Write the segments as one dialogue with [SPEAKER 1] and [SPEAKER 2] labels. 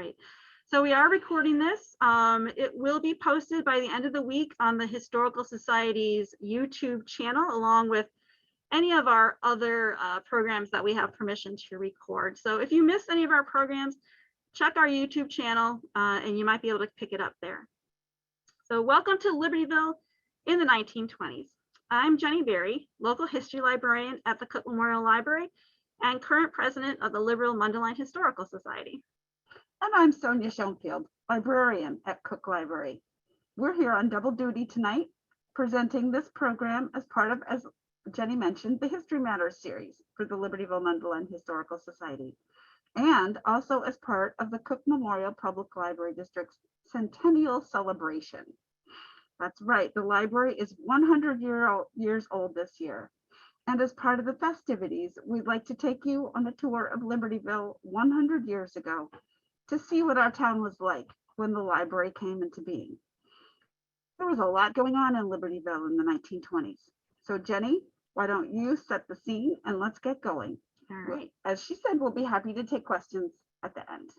[SPEAKER 1] right. So we are recording this. It will be posted by the end of the week on the Historical Society's YouTube channel, along with any of our other programs that we have permission to record. So if you miss any of our programs, check our YouTube channel and you might be able to pick it up there. So welcome to Libertyville in the 1920s. I'm Jenny Berry, local history librarian at the Cook Memorial Library and current president of the Libertyville-Mundelein Historical Society.
[SPEAKER 2] And I'm Sonia Schoenfield, librarian at Cook Library. We're here on double duty tonight, presenting this program as part of, as Jenny mentioned, the History Matters series for the Libertyville-Mundelein Historical Society, and also as part of the Cook Memorial Public Library District's Centennial Celebration. That's right, the library is 100 years old this year. And as part of the festivities, we'd like to take you on a tour of Libertyville 100 years ago to see what our town was like when the library came into being. There was a lot going on in Libertyville in the 1920s. So Jenny, why don't you set the scene and let's get going.
[SPEAKER 1] All right.
[SPEAKER 2] As she said, we'll be happy to take questions at the end.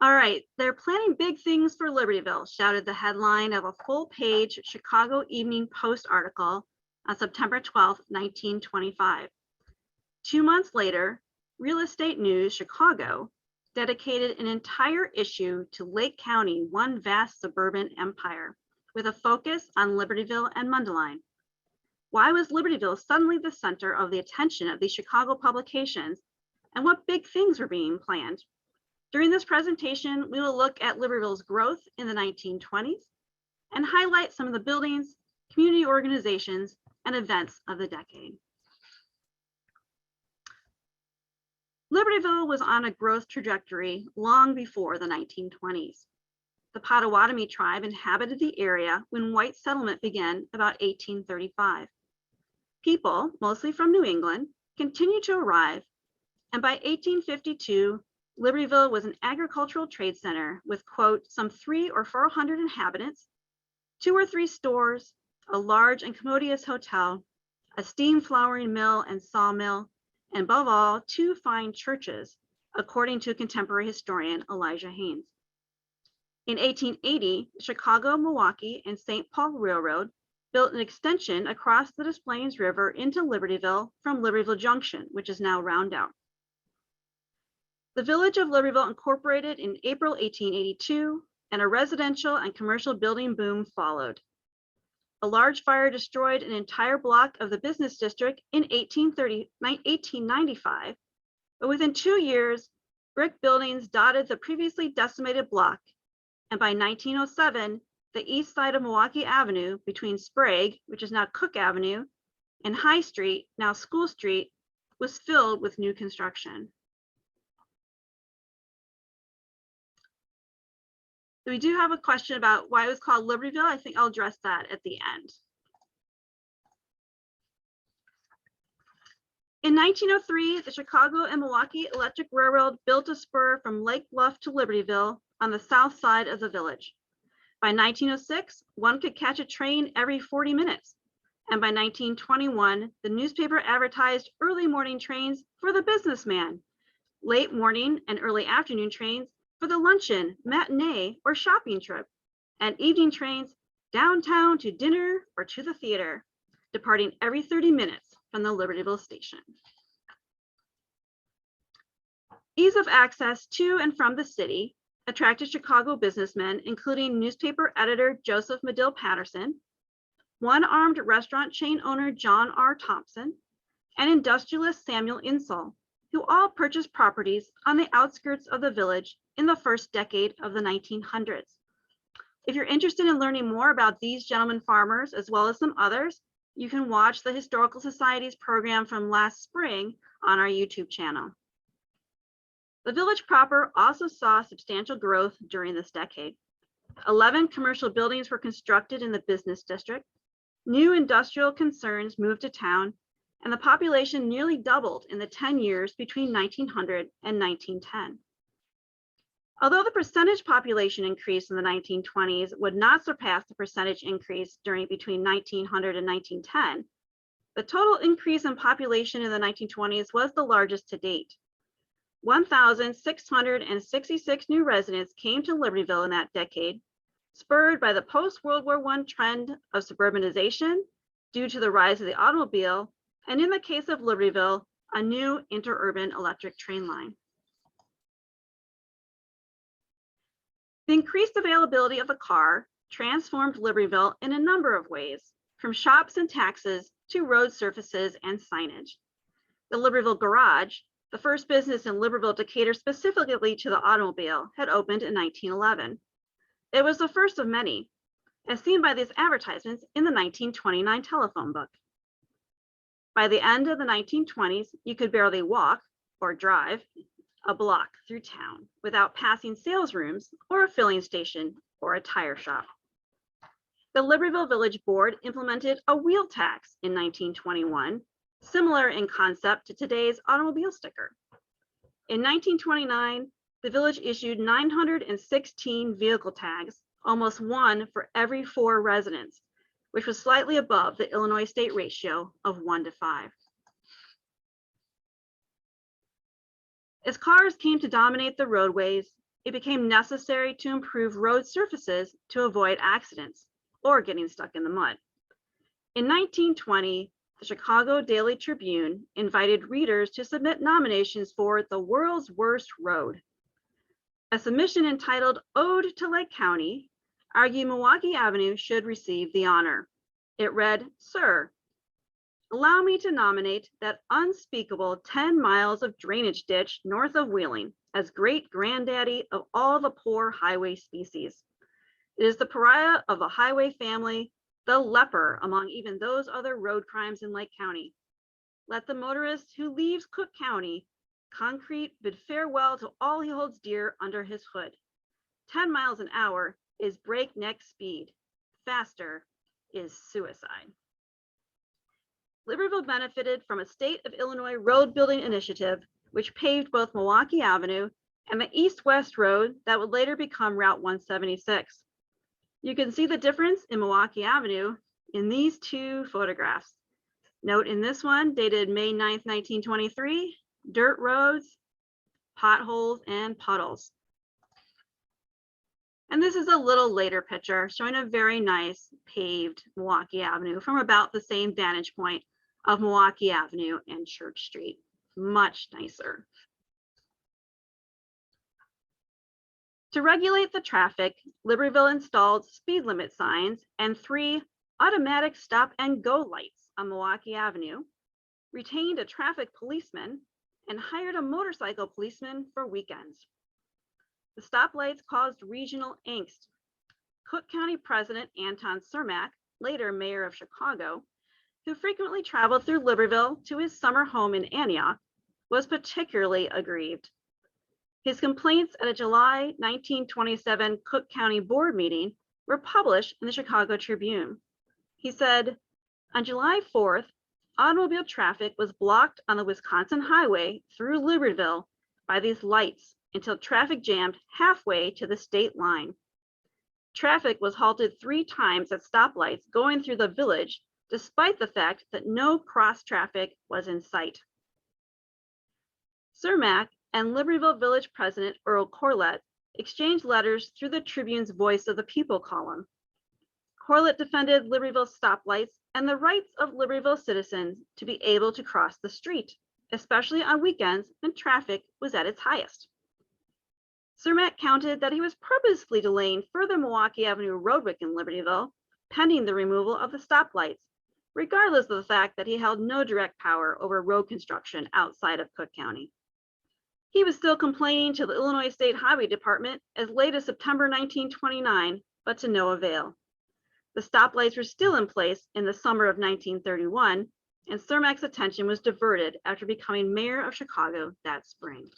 [SPEAKER 1] All right, they're planning big things for Libertyville, shouted the headline of a full-page Chicago Evening Post article on September 12, 1925. 2 months later, Real Estate News Chicago dedicated an entire issue to Lake County, one vast suburban empire, with a focus on Libertyville and Mundelein. Why was Libertyville suddenly the center of the attention of these Chicago publications, and what big things were being planned? During this presentation, we will look at Libertyville's growth in the 1920s and highlight some of the buildings, community organizations, and events of the decade. Libertyville was on a growth trajectory long before the 1920s. The Potawatomi tribe inhabited the area when white settlement began about 1835. People, mostly from New England, continued to arrive, and by 1852, Libertyville was an agricultural trade center with, quote, some 300 or 400 inhabitants, 2 or 3 stores, a large and commodious hotel, a steam flouring mill and sawmill, and above all, 2 fine churches, according to contemporary historian Elijah Haynes. In 1880, the Chicago, Milwaukee, and St. Paul Railroad built an extension across the Des Plaines River into Libertyville from Libertyville Junction, which is now Roundout. The village of Libertyville incorporated in April 1882, and a residential and commercial building boom followed. A large fire destroyed an entire block of the business district in 1895, but within 2 years, brick buildings dotted the previously decimated block, and by 1907, the east side of Milwaukee Avenue between Sprague, which is now Cook Avenue, and High Street, now School Street, was filled with new construction. We do have a question about why it was called Libertyville. I think I'll address that at the end. In 1903, the Chicago and Milwaukee Electric Railroad built a spur from Lake Bluff to Libertyville on the south side of the village. By 1906, one could catch a train every 40 minutes. And by 1921, the newspaper advertised early morning trains for the businessman, late morning and early afternoon trains for the luncheon, matinee, or shopping trip, and evening trains downtown to dinner or to the theater, departing every 30 minutes from the Libertyville station. Ease of access to and from the city attracted Chicago businessmen, including newspaper editor Joseph Medill Patterson, one-armed restaurant chain owner John R. Thompson, and industrialist Samuel Insull, who all purchased properties on the outskirts of the village in the first decade of the 1900s. If you're interested in learning more about these gentlemen farmers, as well as some others, you can watch the Historical Society's program from last spring on our YouTube channel. The village proper also saw substantial growth during this decade. 11 commercial buildings were constructed in the business district. New industrial concerns moved to town, and the population nearly doubled in the 10 years between 1900 and 1910. Although the percentage population increase in the 1920s would not surpass the percentage increase between 1900 and 1910, the total increase in population in the 1920s was the largest to date. 1,666 new residents came to Libertyville in that decade, spurred by the post-World War I trend of suburbanization due to the rise of the automobile, and in the case of Libertyville, a new interurban electric train line. The increased availability of the car transformed Libertyville in a number of ways, from shops and taxes to road surfaces and signage. The Libertyville Garage, the first business in Libertyville to cater specifically to the automobile, had opened in 1911. It was the first of many, as seen by these advertisements in the 1929 telephone book. By the end of the 1920s, you could barely walk or drive a block through town without passing sales rooms or a filling station or a tire shop. The Libertyville Village Board implemented a wheel tax in 1921, similar in concept to today's automobile sticker. In 1929, the village issued 916 vehicle tags, almost one for every 4 residents, which was slightly above the Illinois state ratio of 1 to 5. As cars came to dominate the roadways, it became necessary to improve road surfaces to avoid accidents or getting stuck in the mud. In 1920, the Chicago Daily Tribune invited readers to submit nominations for the world's worst road. A submission entitled Ode to Lake County argued Milwaukee Avenue should receive the honor. It read, "Sir, allow me to nominate that unspeakable 10 miles of drainage ditch north of Wheeling as great granddaddy of all the poor highway species. It is the pariah of the highway family, the leper among even those other road crimes in Lake County. Let the motorist who leaves Cook County concrete bid farewell to all he holds dear under his hood. 10 miles an hour is breakneck speed. Faster is suicide." Libertyville benefited from a state of Illinois road building initiative, which paved both Milwaukee Avenue and the east-west road that would later become Route 176. You can see the difference in Milwaukee Avenue in these 2 photographs. Note in this one, dated May 9th, 1923, dirt roads, potholes, and puddles. And this is a little later picture showing a very nice paved Milwaukee Avenue from about the same vantage point of Milwaukee Avenue and Church Street. Much nicer. To regulate the traffic, Libertyville installed speed limit signs and 3 automatic stop and go lights on Milwaukee Avenue, retained a traffic policeman, and hired a motorcycle policeman for weekends. The stoplights caused regional angst. Cook County President Anton Cermak, later mayor of Chicago, who frequently traveled through Libertyville to his summer home in Antioch, was particularly aggrieved. His complaints at a July 1927 Cook County Board meeting were published in the Chicago Tribune. He said, "On July 4th, automobile traffic was blocked on the Wisconsin highway through Libertyville by these lights until traffic jammed halfway to the state line. Traffic was halted 3 times at stoplights going through the village, despite the fact that no cross traffic was in sight." Cermak and Libertyville Village President Earl Corlett exchanged letters through the Tribune's Voice of the People column. Corlett defended Libertyville stoplights and the rights of Libertyville citizens to be able to cross the street, especially on weekends when traffic was at its highest. Cermak counted that he was purposely delaying further Milwaukee Avenue roadwork in Libertyville, pending the removal of the stoplights, regardless of the fact that he held no direct power over road construction outside of Cook County. He was still complaining to the Illinois State Highway Department as late as September 1929, but to no avail. The stoplights were still in place in the summer of 1931, and Cermak's attention was diverted after becoming mayor of Chicago that spring.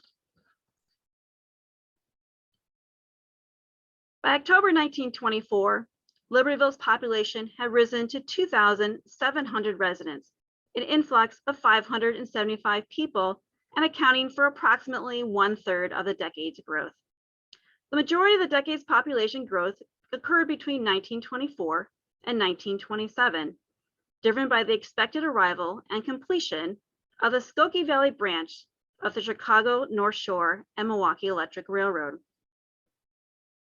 [SPEAKER 1] By October 1924, Libertyville's population had risen to 2,700 residents, an influx of 575 people, and accounting for approximately 1/3 of the decade's growth. The majority of the decade's population growth occurred between 1924 and 1927, driven by the expected arrival and completion of the Skokie Valley branch of the Chicago North Shore and Milwaukee Electric Railroad.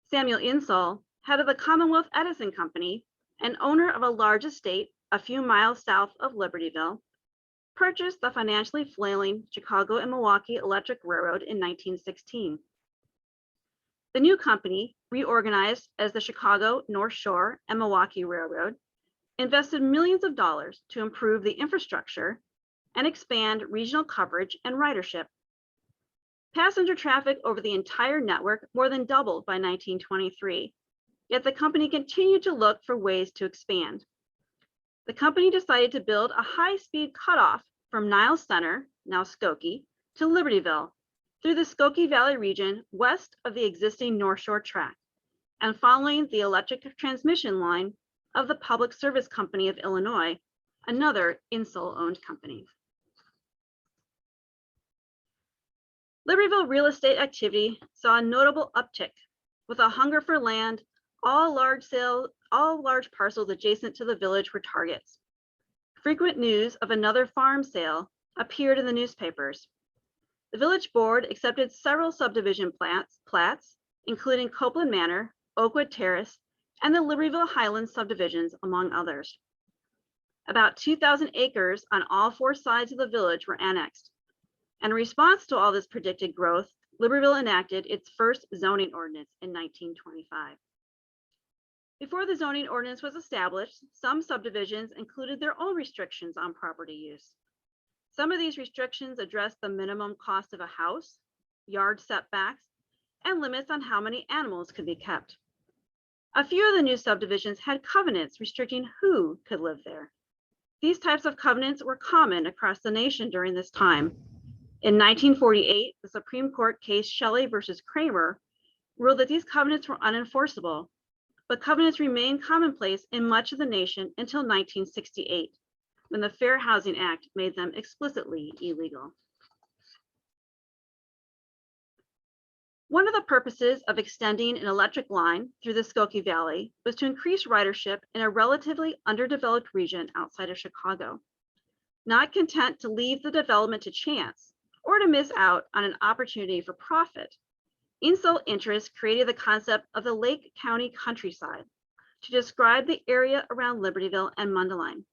[SPEAKER 1] Samuel Insull, head of the Commonwealth Edison Company and owner of a large estate a few miles south of Libertyville, purchased the financially flailing Chicago and Milwaukee Electric Railroad in 1916. The new company, reorganized as the Chicago North Shore and Milwaukee Railroad, invested millions of dollars to improve the infrastructure and expand regional coverage and ridership. Passenger traffic over the entire network more than doubled by 1923, yet the company continued to look for ways to expand. The company decided to build a high-speed cutoff from Niles Center, now Skokie, to Libertyville through the Skokie Valley region west of the existing North Shore track and following the electric transmission line of the Public Service Company of Illinois, another Insull-owned company. Libertyville real estate activity saw a notable uptick with a hunger for land. All large parcels adjacent to the village were targets. Frequent news of another farm sale appeared in the newspapers. The village board accepted several subdivision plats, including Copeland Manor, Oakwood Terrace, and the Libertyville Highlands subdivisions, among others. About 2,000 acres on all four sides of the village were annexed. And in response to all this predicted growth, Libertyville enacted its first zoning ordinance in 1925. Before the zoning ordinance was established, some subdivisions included their own restrictions on property use. Some of these restrictions addressed the minimum cost of a house, yard setbacks, and limits on how many animals could be kept. A few of the new subdivisions had covenants restricting who could live there. These types of covenants were common across the nation during this time. In 1948, the Supreme Court case Shelley versus Kramer ruled that these covenants were unenforceable, but covenants remained commonplace in much of the nation until 1968, when the Fair Housing Act made them explicitly illegal. One of the purposes of extending an electric line through the Skokie Valley was to increase ridership in a relatively underdeveloped region outside of Chicago. Not content to leave the development to chance or to miss out on an opportunity for profit, Insull interests created the concept of the Lake County countryside to describe the area around Libertyville and Mundelein.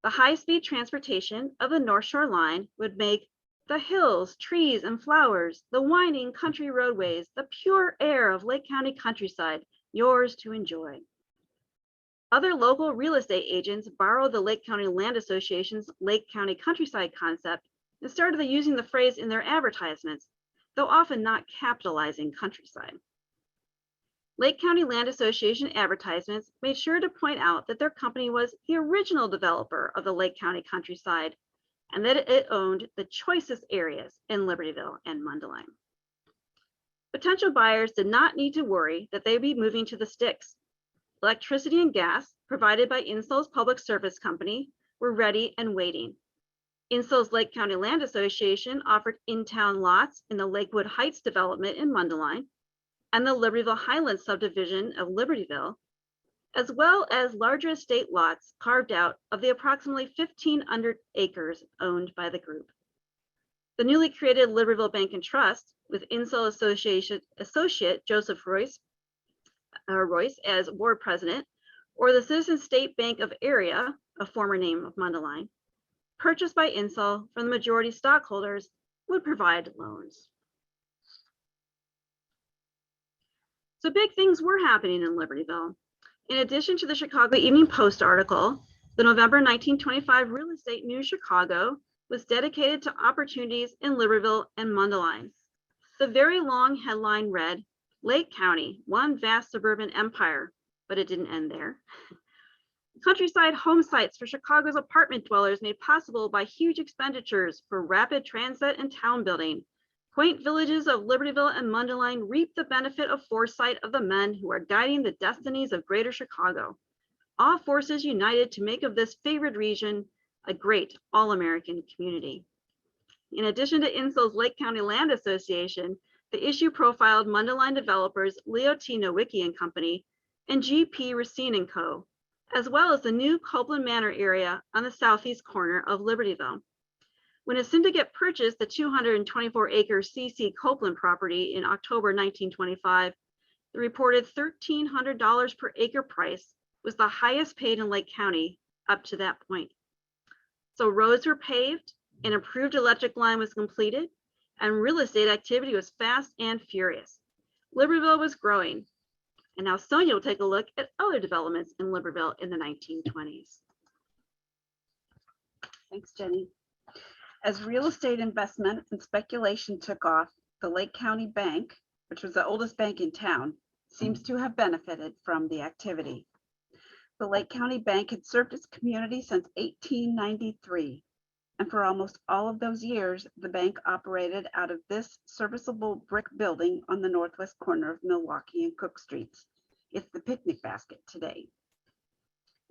[SPEAKER 1] The high-speed transportation of the North Shore line would make the hills, trees, and flowers, the winding country roadways, the pure air of Lake County countryside, yours to enjoy. Other local real estate agents borrowed the Lake County Land Association's Lake County countryside concept and started using the phrase in their advertisements, though often not capitalizing countryside. Lake County Land Association advertisements made sure to point out that their company was the original developer of the Lake County countryside and that it owned the choicest areas in Libertyville and Mundelein. Potential buyers did not need to worry that they'd be moving to the sticks. Electricity and gas provided by Insull's Public Service Company were ready and waiting. Insull's Lake County Land Association offered in-town lots in the Lakewood Heights development in Mundelein and the Libertyville Highlands subdivision of Libertyville, as well as larger estate lots carved out of the approximately 1,500 acres owned by the group. The newly created Libertyville Bank and Trust, with Insull associate Joseph Royce as board president, or the Citizen State Bank of Area, a former name of Mundelein, purchased by Insull from the majority stockholders, would provide loans. So big things were happening in Libertyville. In addition to the Chicago Evening Post article, the November 1925 Real Estate News Chicago was dedicated to opportunities in Libertyville and Mundelein. The very long headline read, "Lake County, one vast suburban empire," but it didn't end there. Countryside home sites for Chicago's apartment dwellers made possible by huge expenditures for rapid transit and town building. Quaint villages of Libertyville and Mundelein reap the benefit of foresight of the men who are guiding the destinies of Greater Chicago. All forces united to make of this favored region a great all-American community. In addition to Insull's Lake County Land Association, The issue profiled Mundelein developers Leo T. Nowicki and Company and G.P. Racine and Co., as well as the new Copeland Manor area on the southeast corner of Libertyville. When a syndicate purchased the 224-acre C.C. Copeland property in October 1925, the reported $1,300 per acre price was the highest paid in Lake County up to that point. So roads were paved, an improved electric line was completed, and real estate activity was fast and furious. Libertyville was growing. And now Sonia will take a look at other developments in Libertyville in the 1920s.
[SPEAKER 2] Thanks, Jenny. As real estate investment and speculation took off, the Lake County Bank, which was the oldest bank in town, seems to have benefited from the activity. The Lake County Bank had served its community since 1893, and for almost all of those years, the bank operated out of this serviceable brick building on the northwest corner of Milwaukee and Cook Streets. It's the picnic basket today.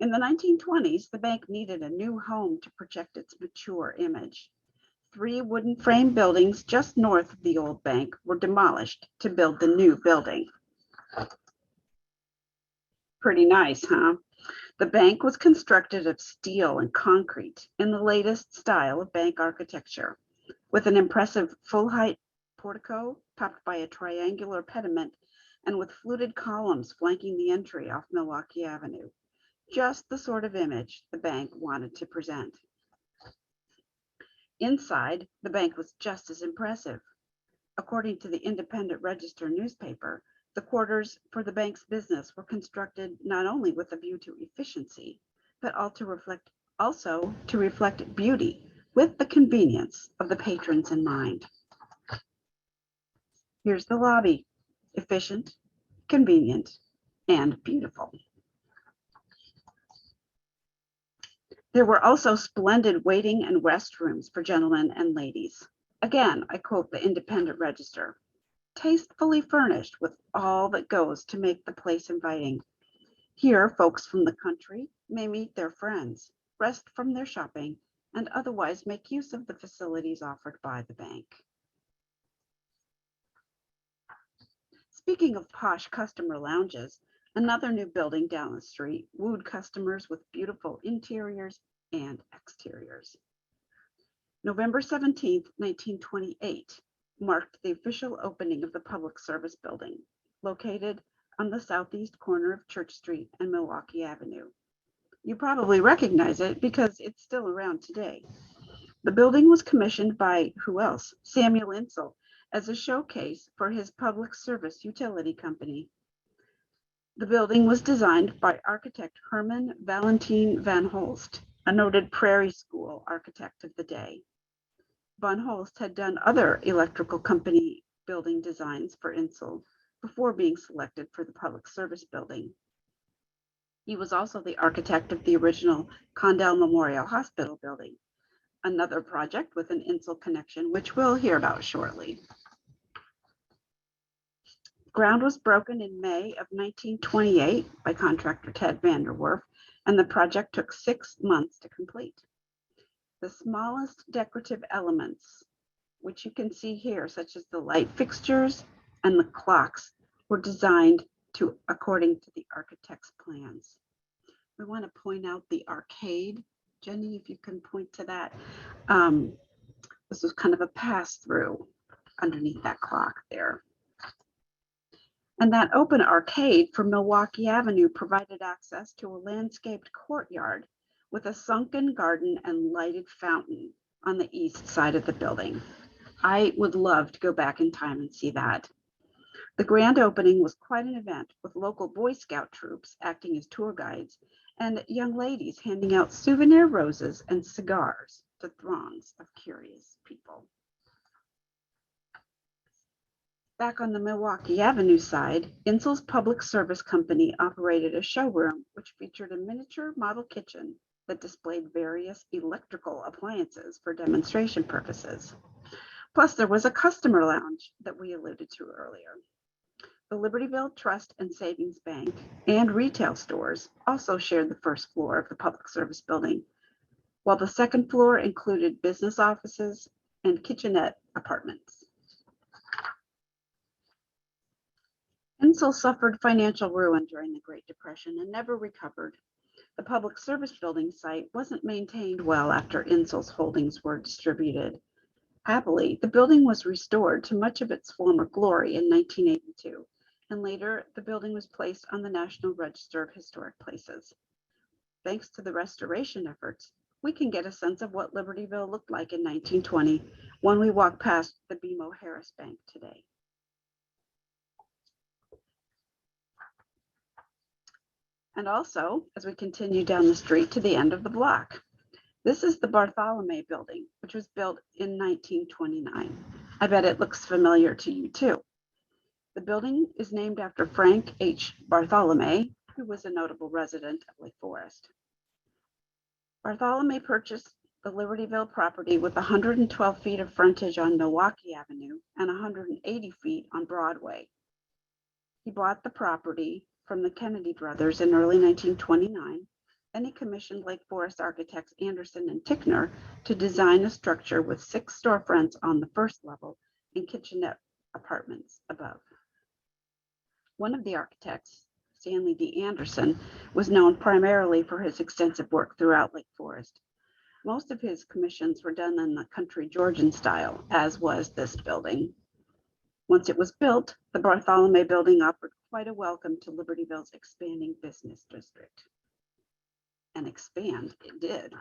[SPEAKER 2] In the 1920s, the bank needed a new home to project its mature image. 3 wooden frame buildings just north of the old bank were demolished to build the new building. Pretty nice, huh? The bank was constructed of steel and concrete in the latest style of bank architecture, with an impressive full-height portico topped by a triangular pediment and with fluted columns flanking the entry off Milwaukee Avenue. Just the sort of image the bank wanted to present. Inside, the bank was just as impressive. According to the Independent Register newspaper, the quarters for the bank's business were constructed not only with a view to efficiency, but also to reflect beauty with the convenience of the patrons in mind. Here's the lobby, efficient, convenient, and beautiful. There were also splendid waiting and restrooms for gentlemen and ladies. Again, I quote the Independent Register. Tastefully furnished with all that goes to make the place inviting. Here, folks from the country may meet their friends, rest from their shopping, and otherwise make use of the facilities offered by the bank. Speaking of posh customer lounges, another new building down the street wooed customers with beautiful interiors and exteriors. November 17th, 1928, marked the official opening of the Public Service Building, located on the southeast corner of Church Street and Milwaukee Avenue. You probably recognize it because it's still around today. The building was commissioned by, who else? Samuel Insull, as a showcase for his public service utility company. The building was designed by architect Herman Valentin van Holst, a noted Prairie School architect of the day. Van Holst had done other electrical company building designs for Insull before being selected for the Public Service Building. He was also the architect of the original Condell Memorial Hospital building, another project with an Insull connection, which we'll hear about shortly. Ground was broken in May of 1928 by contractor Ted Vanderwerf, and the project took 6 months to complete. The smallest decorative elements, which you can see here, such as the light fixtures and the clocks, were designed according to the architect's plans. We want to point out the arcade. Jenny, if you can point to that. This was kind of a pass-through underneath that clock there. And that open arcade from Milwaukee Avenue provided access to a landscaped courtyard with a sunken garden and lighted fountain on the east side of the building. I would love to go back in time and see that. The grand opening was quite an event, with local Boy Scout troops acting as tour guides and young ladies handing out souvenir roses and cigars to throngs of curious people. Back on the Milwaukee Avenue side, Insull's Public Service Company operated a showroom which featured a miniature model kitchen that displayed various electrical appliances for demonstration purposes. Plus, there was a customer lounge that we alluded to earlier. The Libertyville Trust and Savings Bank and retail stores also shared the first floor of the Public Service Building, while the second floor included business offices and kitchenette apartments. Insel suffered financial ruin during the Great Depression and never recovered. The public service building site wasn't maintained well after Insel's holdings were distributed. Happily, the building was restored to much of its former glory in 1982, and later the building was placed on the National Register of Historic Places. Thanks to the restoration efforts, we can get a sense of what Libertyville looked like in 1920 when we walk past the BMO Harris Bank today. And also, as we continue down the street to the end of the block, this is the Bartholomew Building, which was built in 1929. I bet it looks familiar to you too. The building is named after Frank H. Bartholomew, who was a notable resident of Lake Forest. Bartholomew purchased the Libertyville property with 112 feet of frontage on Milwaukee Avenue and 180 feet on Broadway. He bought the property from the Kennedy brothers in early 1929, and he commissioned Lake Forest architects Anderson and Tickner to design a structure with 6 storefronts on the first level and kitchenette apartments above. One of the architects, Stanley D. Anderson, was known primarily for his extensive work throughout Lake Forest. Most of his commissions were done in the country Georgian style, as was this building. Once it was built, the Bartholomew Building offered quite a welcome to Libertyville's expanding business district. And expand it did.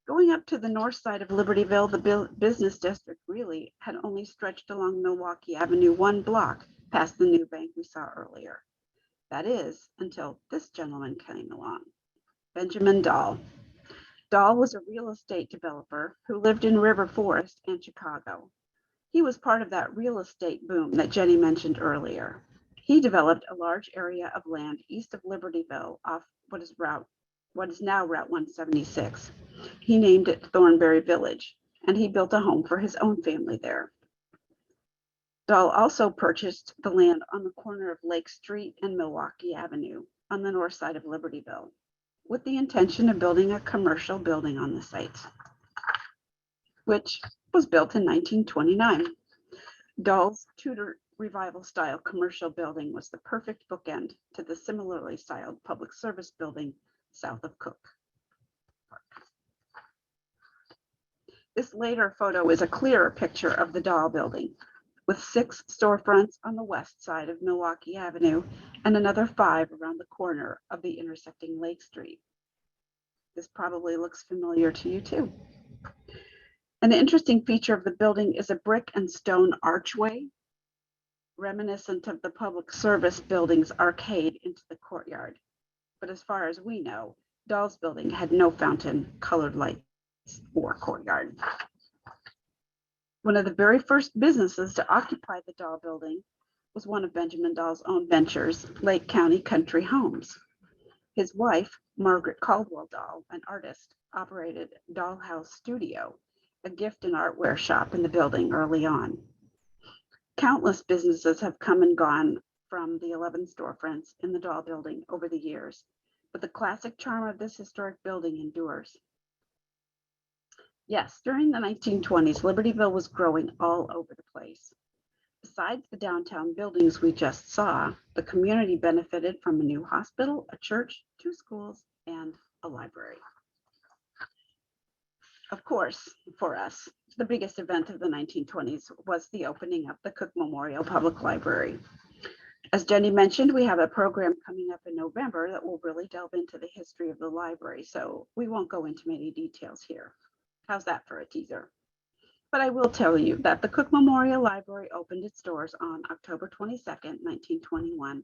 [SPEAKER 2] Going up to the north side of Libertyville, the business district really had only stretched along Milwaukee Avenue 1 block past the new bank we saw earlier. That is, until this gentleman came along, Benjamin Dahl. Dahl was a real estate developer who lived in River Forest and Chicago. He was part of that real estate boom that Jenny mentioned earlier. He developed a large area of land east of Libertyville off what is now Route 176. He named it Thornberry Village, and he built a home for his own family there. Dahl also purchased the land on the corner of Lake Street and Milwaukee Avenue on the north side of Libertyville, with the intention of building a commercial building on the site, which was built in 1929. Dahl's Tudor Revival style commercial building was the perfect bookend to the similarly styled public service building south of Cook Park. This later photo is a clearer picture of the Dahl building, with 6 storefronts on the west side of Milwaukee Avenue and another 5 around the corner of the intersecting Lake Street. This probably looks familiar to you too. An interesting feature of the building is a brick and stone archway, reminiscent of the public service building's arcade into the courtyard. But as far as we know, Dahl's building had no fountain, colored lights, or courtyard. One of the very first businesses to occupy the Dahl building was one of Benjamin Dahl's own ventures, Lake County Country Homes. His wife, Margaret Caldwell Dahl, an artist, operated Dahl House Studio, a gift and artware shop in the building early on. Countless businesses have come and gone from the 11 storefronts in the Dahl building over the years, but the classic charm of this historic building endures. Yes, during the 1920s, Libertyville was growing all over the place. Besides the downtown buildings we just saw, the community benefited from a new hospital, a church, 2 schools, and a library. Of course, for us, the biggest event of the 1920s was the opening of the Cook Memorial Public Library. As Jenny mentioned, we have a program coming up in November that will really delve into the history of the library, so we won't go into many details here. How's that for a teaser? But I will tell you that the Cook Memorial Library opened its doors on October 22nd, 1921,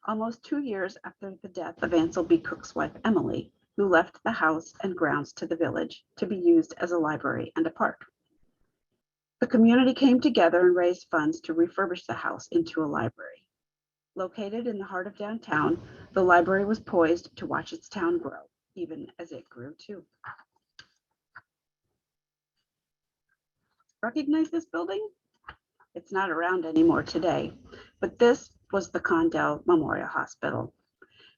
[SPEAKER 2] almost 2 years after the death of Ansel B. Cook's wife, Emily, who left the house and grounds to the village to be used as a library and a park. The community came together and raised funds to refurbish the house into a library. Located in the heart of downtown, the library was poised to watch its town grow, even as it grew too. Recognize this building? It's not around anymore today, but this was the Condell Memorial Hospital.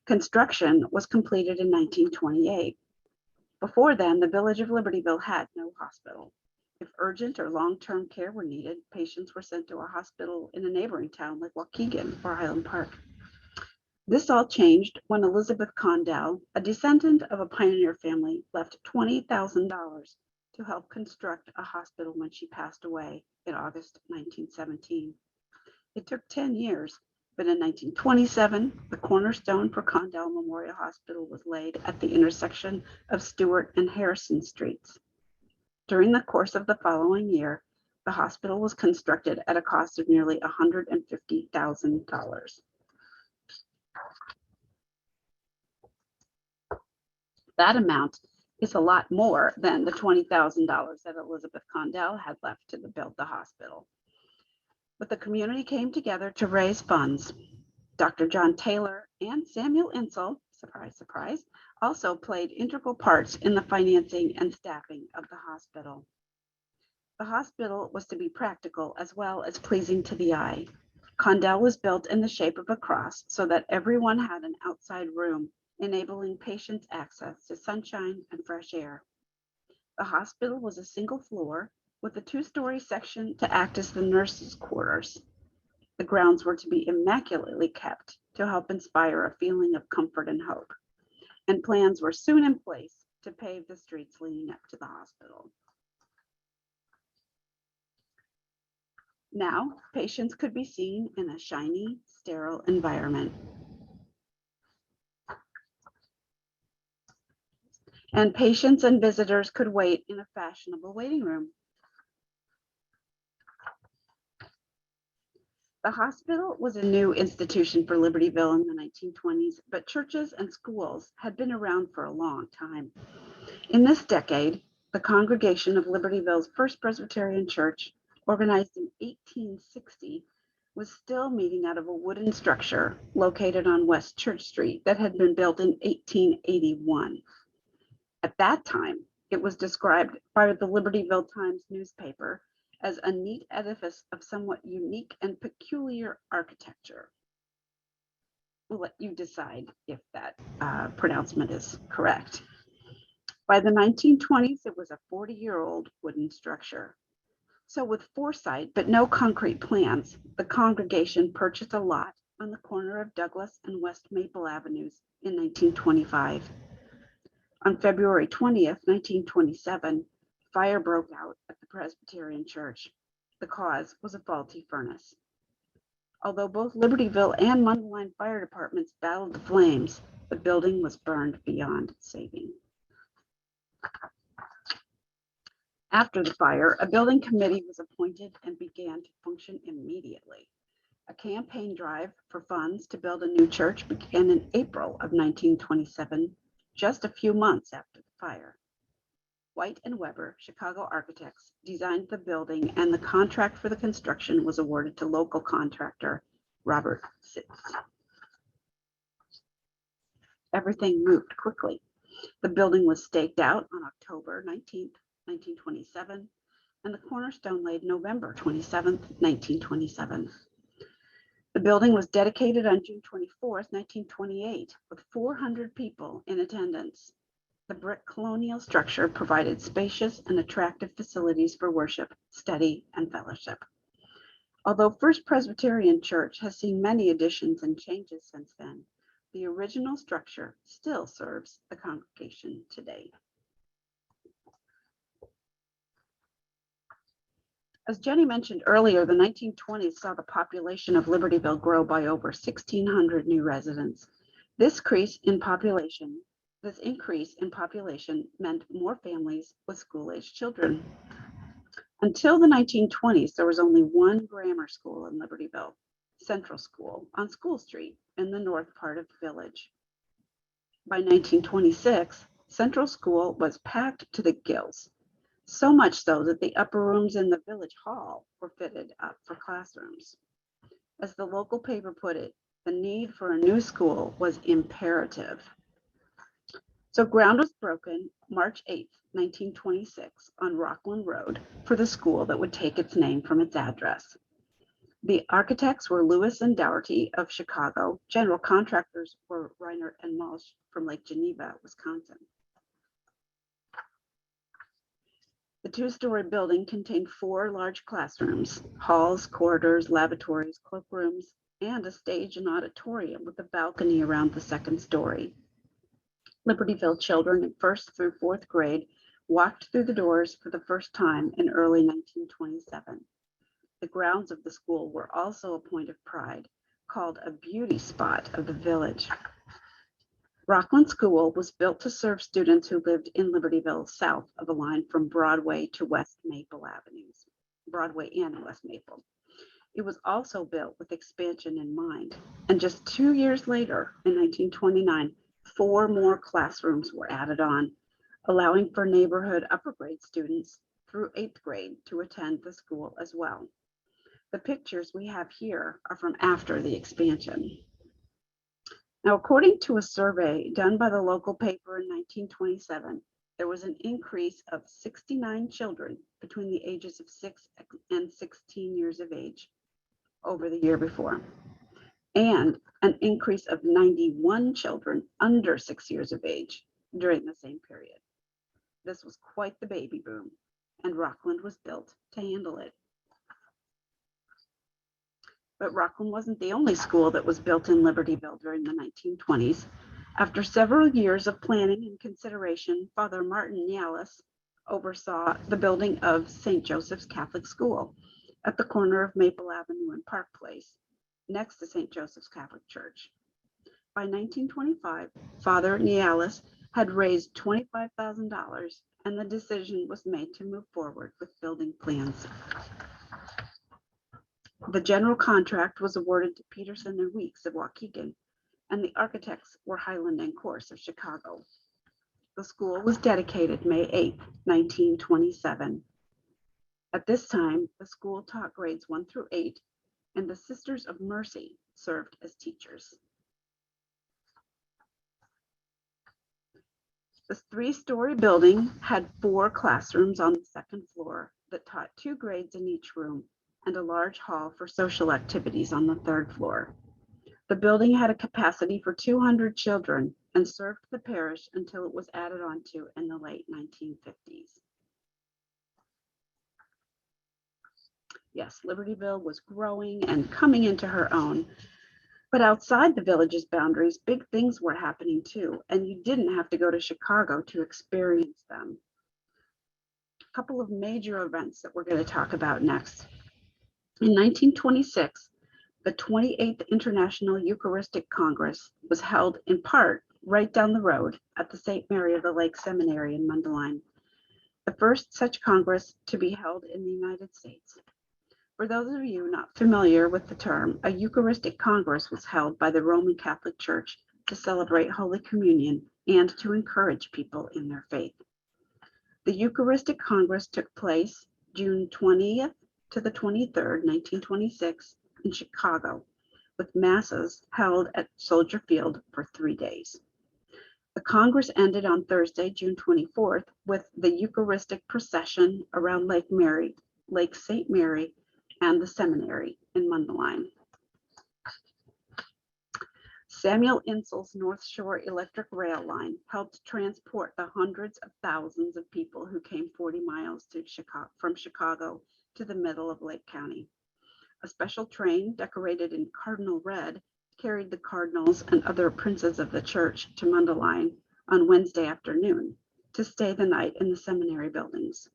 [SPEAKER 2] Construction was completed in 1928. Before then, the village of Libertyville had no hospital. If urgent or long-term care were needed, patients were sent to a hospital in a neighboring town like Waukegan or Highland Park. This all changed when Elizabeth Condell, a descendant of a pioneer family, left $20,000 to help construct a hospital when she passed away in August 1917. It took 10 years, but in 1927, the cornerstone for Condell Memorial Hospital was laid at the intersection of Stewart and Harrison Streets. During the course of the following year, the hospital was constructed at a cost of nearly $150,000. That amount is a lot more than the $20,000 that Elizabeth Condell had left to build the hospital. But the community came together to raise funds. Dr. John Taylor and Samuel Insull, surprise, surprise, also played integral parts in the financing and staffing of the hospital. The hospital was to be practical as well as pleasing to the eye. Condell was built in the shape of a cross so that everyone had an outside room, enabling patients access to sunshine and fresh air. The hospital was a single floor with a two-story section to act as the nurses' quarters. The grounds were to be immaculately kept to help inspire a feeling of comfort and hope, and plans were soon in place to pave the streets leading up to the hospital. Now, patients could be seen in a shiny, sterile environment. And patients and visitors could wait in a fashionable waiting room. The hospital was a new institution for Libertyville in the 1920s, but churches and schools had been around for a long time. In this decade, the congregation of Libertyville's First Presbyterian Church, organized in 1860, was still meeting out of a wooden structure located on West Church Street that had been built in 1881. At that time, it was described by the Libertyville Times newspaper as a neat edifice of somewhat unique and peculiar architecture. We'll let you decide if that pronouncement is correct. By the 1920s, it was a 40-year-old wooden structure. So with foresight, but no concrete plans, the congregation purchased a lot on the corner of Douglas and West Maple Avenues in 1925. On February 20th, 1927, fire broke out at the Presbyterian Church. The cause was a faulty furnace. Although both Libertyville and Mundelein fire departments battled the flames, the building was burned beyond saving. After the fire, a building committee was appointed and began to function immediately. A campaign drive for funds to build a new church began in April of 1927, just a few months after the fire. White and Weber, Chicago architects, designed the building, and the contract for the construction was awarded to local contractor Robert Sitz. Everything moved quickly. The building was staked out on October 19th, 1927, and the cornerstone laid November 27th, 1927. The building was dedicated on June 24th, 1928, with 400 people in attendance. The brick colonial structure provided spacious and attractive facilities for worship, study, and fellowship. Although First Presbyterian Church has seen many additions and changes since then, the original structure still serves the congregation today. As Jenny mentioned earlier, the 1920s saw the population of Libertyville grow by over 1,600 new residents. This increase in population meant more families with school-aged children. Until the 1920s, there was only one grammar school in Libertyville, Central School, on School Street in the north part of the village. By 1926, Central School was packed to the gills, so much so that the upper rooms in the village hall were fitted up for classrooms. As the local paper put it, the need for a new school was imperative. So ground was broken March 8, 1926, on Rockland Road for the school that would take its name from its address. The architects were Lewis and Dougherty of Chicago. General contractors were Reiner and Malsch from Lake Geneva, Wisconsin. The two-story building contained 4 large classrooms, halls, corridors, lavatories, cloakrooms, and a stage and auditorium with a balcony around the second story. Libertyville children in 1st through 4th grade walked through the doors for the first time in early 1927. The grounds of the school were also a point of pride, called a beauty spot of the village. Rockland School was built to serve students who lived in Libertyville south of a line from Broadway to West Maple Avenues, Broadway and West Maple. It was also built with expansion in mind, and just 2 years later, in 1929, 4 more classrooms were added on, allowing for neighborhood upper grade students through 8th grade to attend the school as well. The pictures we have here are from after the expansion. Now, according to a survey done by the local paper in 1927, there was an increase of 69 children between the ages of 6 and 16 years of age over the year before, and an increase of 91 children under 6 years of age during the same period. This was quite the baby boom, and Rockland was built to handle it. But Rockland wasn't the only school that was built in Libertyville during the 1920s. After several years of planning and consideration, Father Martin Nialis oversaw the building of St. Joseph's Catholic School at the corner of Maple Avenue and Park Place, next to St. Joseph's Catholic Church. By 1925, Father Nialis had raised $25,000, and the decision was made to move forward with building plans. The general contract was awarded to Peterson and Weeks of Waukegan, and the architects were Highland and Corse of Chicago. The school was dedicated May 8, 1927. At this time, the school taught grades 1 through 8, and the Sisters of Mercy served as teachers. The 3-story building had 4 classrooms on the second floor that taught 2 grades in each room, and a large hall for social activities on the 3rd floor. The building had a capacity for 200 children and served the parish until it was added onto in the late 1950s. Yes, Libertyville was growing and coming into her own, but outside the village's boundaries, big things were happening too, and you didn't have to go to Chicago to experience them. A couple of major events that we're going to talk about next. In 1926, the 28th International Eucharistic Congress was held in part right down the road at the St. Mary of the Lake Seminary in Mundelein, the first such congress to be held in the United States. For those of you not familiar with the term, a Eucharistic Congress was held by the Roman Catholic Church to celebrate Holy Communion and to encourage people in their faith. The Eucharistic Congress took place June 20th to the 23rd, 1926, in Chicago, with masses held at Soldier Field for 3 days. The Congress ended on Thursday, June 24th, with the Eucharistic procession around Lake St. Mary, and the seminary in Mundelein. Samuel Insull's North Shore Electric Rail Line helped transport the hundreds of thousands of people who came 40 miles from Chicago to the middle of Lake County. A special train decorated in cardinal red carried the cardinals and other princes of the church to Mundelein on Wednesday afternoon to stay the night in the seminary buildings.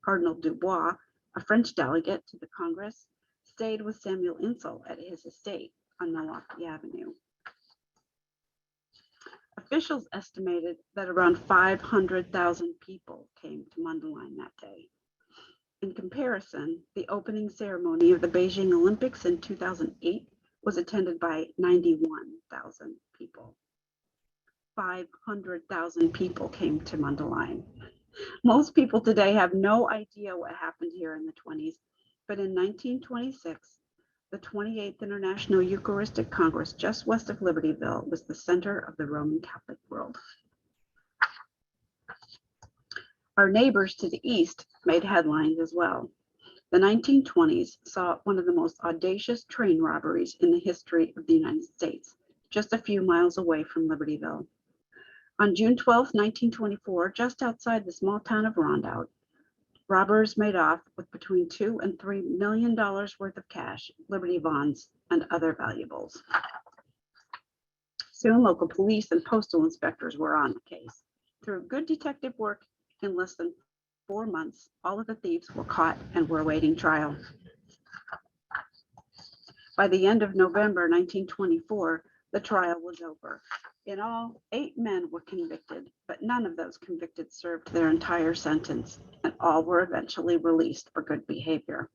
[SPEAKER 2] Cardinal Dubois, a French delegate to the Congress, stayed with Samuel Insull at his estate on Milwaukee Avenue. Officials estimated that around 500,000 people came to Mundelein that day. In comparison, the opening ceremony of the Beijing Olympics in 2008 was attended by 91,000 people. 500,000 people came to Mundelein. Most people today have no idea what happened here in the 20s, but in 1926, the 28th International Eucharistic Congress just west of Libertyville was the center of the Roman Catholic world. Our neighbors to the east made headlines as well. The 1920s saw one of the most audacious train robberies in the history of the United States, just a few miles away from Libertyville. On June 12, 1924, just outside the small town of Rondout, Robbers made off with between $2 and $3 million worth of cash, Liberty bonds, and other valuables. Soon, local police and postal inspectors were on the case. Through good detective work, in less than 4 months, all of the thieves were caught and were awaiting trial. By the end of November 1924, the trial was over. In all, 8 men were convicted, but none of those convicted served their entire sentence, and all were eventually released for good behavior.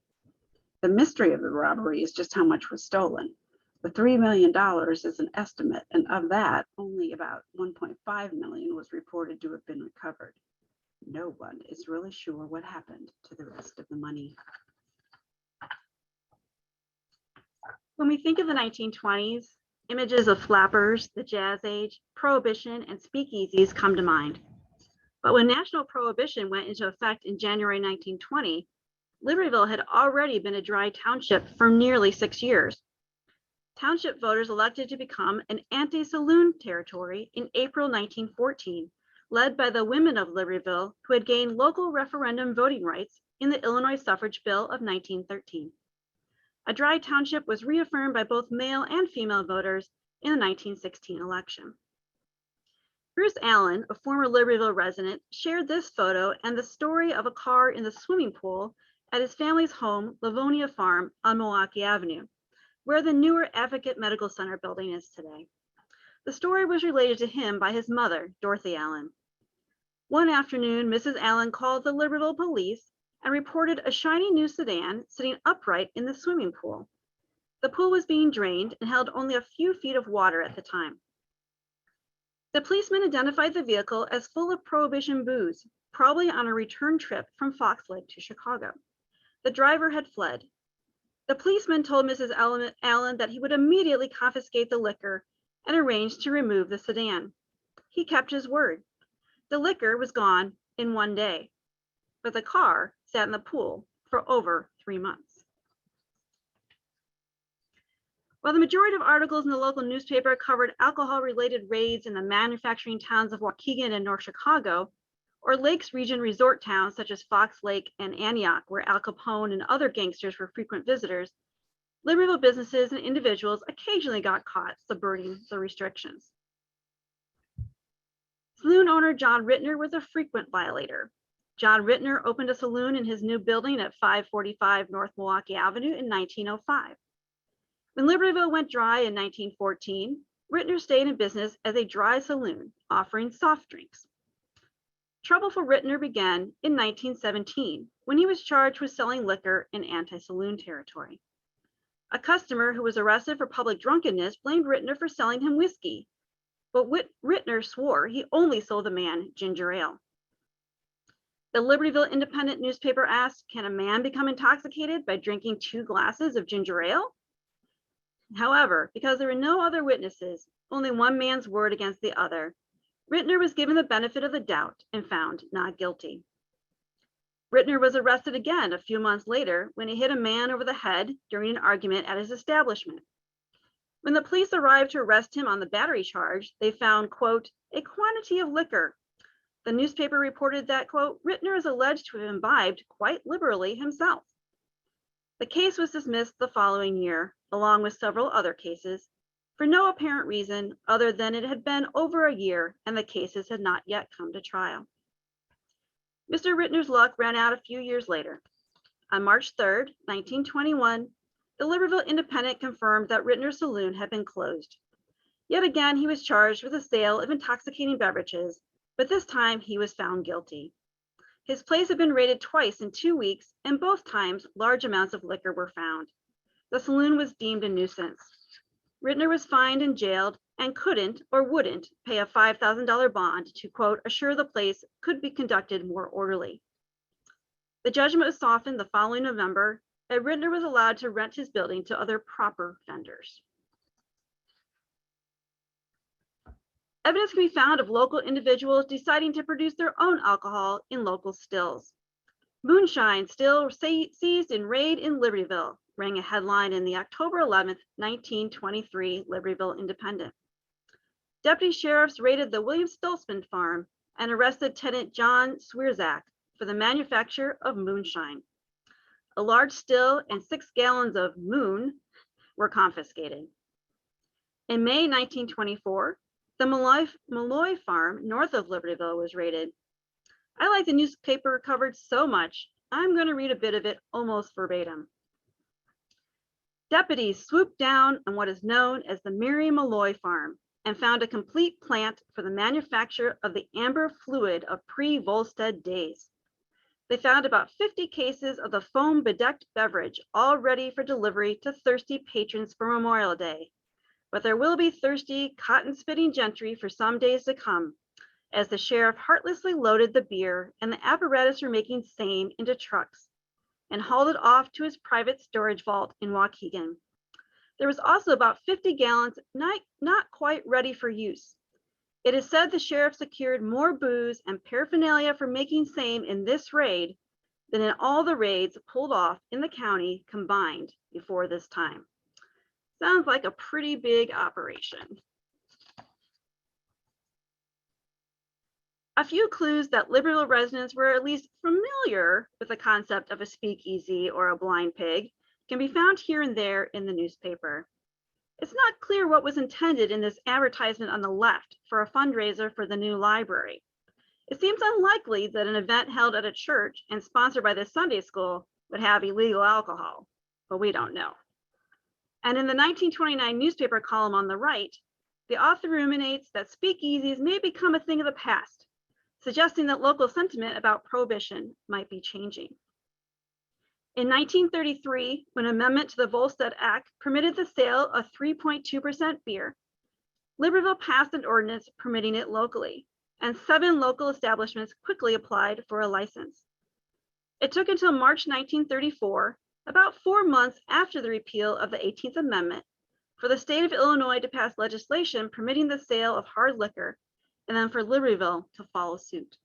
[SPEAKER 2] The mystery of the robbery is just how much was stolen. The $3 million is an estimate, and of that, only about $1.5 million was reported to have been recovered. No one is really sure what happened to the rest of the money.
[SPEAKER 1] When we think of the 1920s, images of flappers, the Jazz Age, Prohibition, and speakeasies come to mind. But when national prohibition went into effect in January 1920, Libertyville had already been a dry township for nearly 6 years. Township voters elected to become an anti-saloon territory in April 1914, led by the women of Libertyville, who had gained local referendum voting rights in the Illinois Suffrage Bill of 1913. A dry township was reaffirmed by both male and female voters in the 1916 election. Bruce Allen, a former Libertyville resident, shared this photo and the story of a car in the swimming pool at his family's home, Livonia Farm on Milwaukee Avenue, where the newer Advocate Medical Center building is today. The story was related to him by his mother, Dorothy Allen. One afternoon, Mrs. Allen called the Libertyville police and reported a shiny new sedan sitting upright in the swimming pool. The pool was being drained and held only a few feet of water at the time. The policeman identified the vehicle as full of Prohibition booze, probably on a return trip from Fox Lake to Chicago. The driver had fled. The policeman told Mrs. Allen that he would immediately confiscate the liquor and arranged to remove the sedan. He kept his word. The liquor was gone in 1 day, but the car sat in the pool for over 3 months. While the majority of articles in the local newspaper covered alcohol-related raids in the manufacturing towns of Waukegan and North Chicago, or Lakes region resort towns such as Fox Lake and Antioch, where Al Capone and other gangsters were frequent visitors, Libertyville businesses and individuals occasionally got caught subverting the restrictions. Saloon owner John Rittner was a frequent violator. John Rittner opened a saloon in his new building at 545 North Milwaukee Avenue in 1905. When Libertyville went dry in 1914, Rittner stayed in business as a dry saloon, offering soft drinks. Trouble for Rittner began in 1917, when he was charged with selling liquor in anti-saloon territory. A customer who was arrested for public drunkenness blamed Rittner for selling him whiskey, but Rittner swore he only sold the man ginger ale. The Libertyville Independent newspaper asked, "Can a man become intoxicated by drinking 2 glasses of ginger ale?" However, because there were no other witnesses, only one man's word against the other, Rittner was given the benefit of the doubt and found not guilty. Rittner was arrested again a few months later when he hit a man over the head during an argument at his establishment. When the police arrived to arrest him on the battery charge, they found, quote, "a quantity of liquor." The newspaper reported that, quote, "Rittner is alleged to have imbibed quite liberally himself." The case was dismissed the following year, along with several other cases, for no apparent reason other than it had been over a year and the cases had not yet come to trial. Mr. Rittner's luck ran out a few years later. On March 3rd, 1921, the Libertyville Independent confirmed that Rittner's saloon had been closed. Yet again, he was charged with the sale of intoxicating beverages, but this time he was found guilty. His place had been raided twice in 2 weeks, and both times large amounts of liquor were found. The saloon was deemed a nuisance. Rittner was fined and jailed and couldn't or wouldn't pay a $5,000 bond to, quote, assure the place could be conducted more orderly. The judgment was softened the following November, and Rittner was allowed to rent his building to other proper vendors. Evidence can be found of local individuals deciding to produce their own alcohol in local stills. "Moonshine still seized in raid in Libertyville," rang a headline in the October 11th, 1923 Libertyville Independent. Deputy sheriffs raided the William Stolzman farm and arrested tenant John Swierzak, for the manufacture of moonshine. A large still and 6 gallons of moon were confiscated. In May 1924, the Malloy farm north of Libertyville was raided. I like the newspaper coverage so much, I'm going to read a bit of it almost verbatim. Deputies swooped down on what is known as the Mary Malloy farm and found a complete plant for the manufacture of the amber fluid of pre-Volstead days. They found about 50 cases of the foam-bedecked beverage all ready for delivery to thirsty patrons for Memorial Day. But there will be thirsty, cotton-spitting gentry for some days to come, as the sheriff heartlessly loaded the beer and the apparatus for making same into trucks and hauled it off to his private storage vault in Waukegan. There was also about 50 gallons not quite ready for use. It is said the sheriff secured more booze and paraphernalia for making same in this raid than in all the raids pulled off in the county combined before this time. Sounds like a pretty big operation. A few clues that Libertyville residents were at least familiar with the concept of a speakeasy or a blind pig can be found here and there in the newspaper. It's not clear what was intended in this advertisement on the left for a fundraiser for the new library. It seems unlikely that an event held at a church and sponsored by the Sunday school would have illegal alcohol, but we don't know. And in the 1929 newspaper column on the right, the author ruminates that speakeasies may become a thing of the past, suggesting that local sentiment about prohibition might be changing. In 1933, when an amendment to the Volstead Act permitted the sale of 3.2% beer, Libertyville passed an ordinance permitting it locally, and 7 local establishments quickly applied for a license. It took until March 1934, about 4 months after the repeal of the 18th Amendment, for the state of Illinois to pass legislation permitting the sale of hard liquor, and then for Libertyville to follow suit.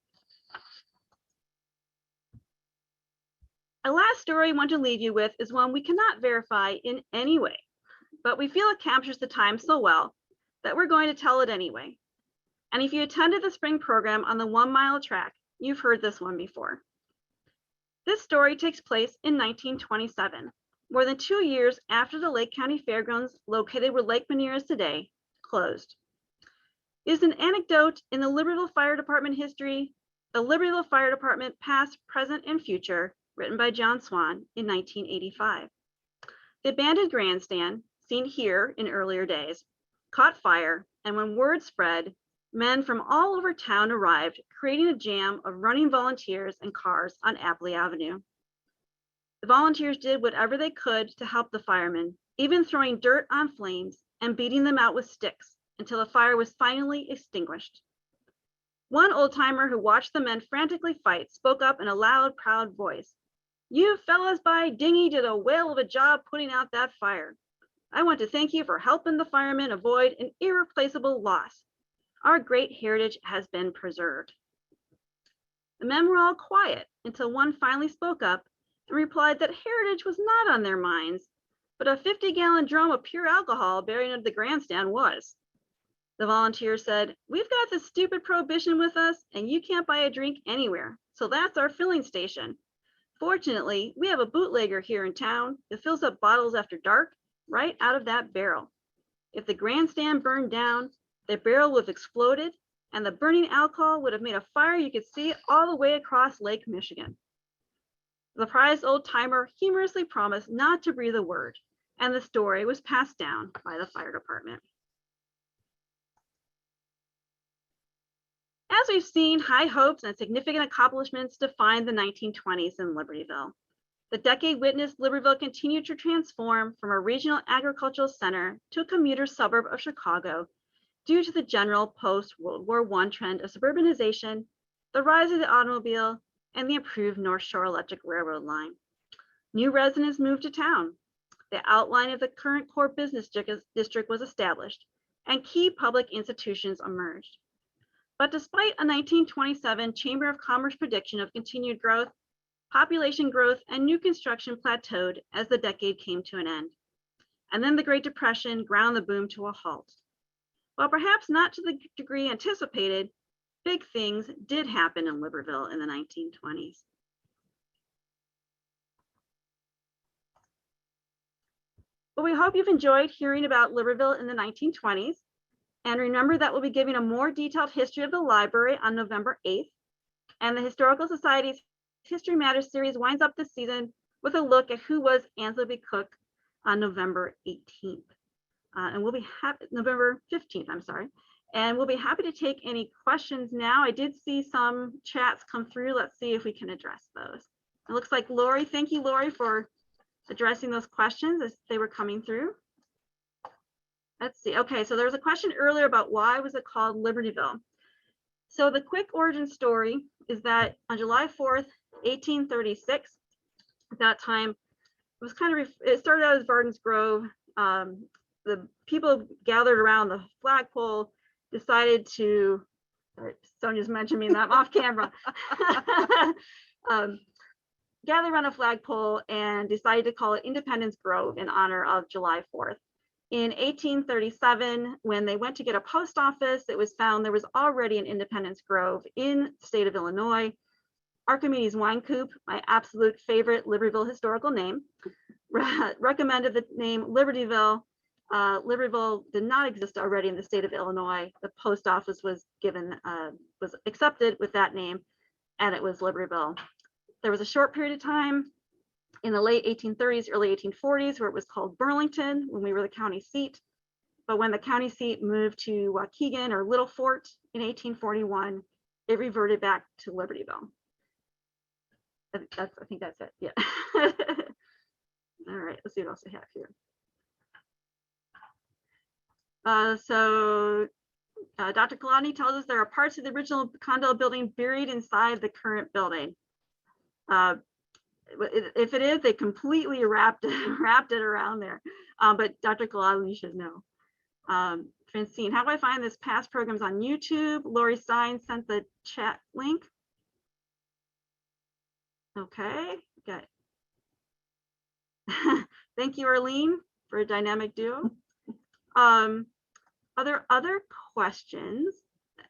[SPEAKER 1] A last story I want to leave you with is one we cannot verify in any way, but we feel it captures the time so well that we're going to tell it anyway. And if you attended the spring program on the 1 mile track, you've heard this one before. This story takes place in 1927, more than 2 years after the Lake County Fairgrounds, located where Lake Manier is today, closed. It is an anecdote in the Libertyville Fire Department history, the Libertyville Fire Department past, present, and future, written by John Swan in 1985. The abandoned grandstand, seen here in earlier days, caught fire, and when word spread, men from all over town arrived, creating a jam of running volunteers and cars on Apley Avenue. The volunteers did whatever they could to help the firemen, even throwing dirt on flames and beating them out with sticks until the fire was finally extinguished. One old-timer who watched the men frantically fight spoke up in a loud, proud voice. "You fellas by dinghy did a whale of a job putting out that fire. I want to thank you for helping the firemen avoid an irreplaceable loss. Our great heritage has been preserved." The men were all quiet until one finally spoke up and replied that heritage was not on their minds, but a 50-gallon drum of pure alcohol buried under the grandstand was. The volunteer said, "We've got this stupid prohibition with us, and you can't buy a drink anywhere, so that's our filling station. Fortunately, we have a bootlegger here in town who fills up bottles after dark right out of that barrel. If the grandstand burned down, the barrel would have exploded, and the burning alcohol would have made a fire you could see all the way across Lake Michigan." The surprised old-timer humorously promised not to breathe a word, and the story was passed down by the fire department. As we've seen, high hopes and significant accomplishments defined the 1920s in Libertyville. The decade witnessed Libertyville continue to transform from a regional agricultural center to a commuter suburb of Chicago due to the general post-World War I trend of suburbanization, the rise of the automobile, and the improved North Shore Electric Railroad line. New residents moved to town. The outline of the current core business district was established, and key public institutions emerged. But despite a 1927 Chamber of Commerce prediction of continued growth, population growth and new construction plateaued as the decade came to an end. And then the Great Depression ground the boom to a halt. While perhaps not to the degree anticipated, big things did happen in Libertyville in the 1920s. But we hope you've enjoyed hearing about Libertyville in the 1920s. And remember that we'll be giving a more detailed history of the library on November 8th. And the Historical Society's History Matters series winds up this season with a look at who was Ansel B. Cook on November 18th. And we'll be happy, November 15th, I'm sorry. And we'll be happy to take any questions now. I did see some chats come through. Let's see if we can address those. It looks like Lori, thank you, Lori, for addressing those questions as they were coming through. Let's see. Okay, so there was a question earlier about why was it called Libertyville? So the quick origin story is that on July 4th, 1836, at that time, it was it started out as Varden's Grove. The people gathered around the flagpole, decided to, Sonia's mentioned me, I'm off camera, gathered around a flagpole and decided to call it Independence Grove in honor of July 4th. In 1837, when they went to get a post office, it was found there was already an Independence Grove in the state of Illinois. Archimedes Wine Coop, my absolute favorite Libertyville historical name, recommended the name Libertyville. Libertyville did not exist already in the state of Illinois. The post office was accepted with that name, and it was Libertyville. There was a short period of time in the late 1830s, early 1840s, where it was called Burlington when we were the county seat. But when the county seat moved to Waukegan or Little Fort in 1841, it reverted back to Libertyville. I think that's it. Yeah. All right, let's see what else I have here. Dr. Kalani tells us there are parts of the original condo building buried inside the current building. If it is, they completely wrapped it around there. But Dr. Kalani should know. Francine, how do I find this past programs on YouTube? Lori Stein sent the chat link. Okay, got it. Thank you, Arlene, for a dynamic duo. Other questions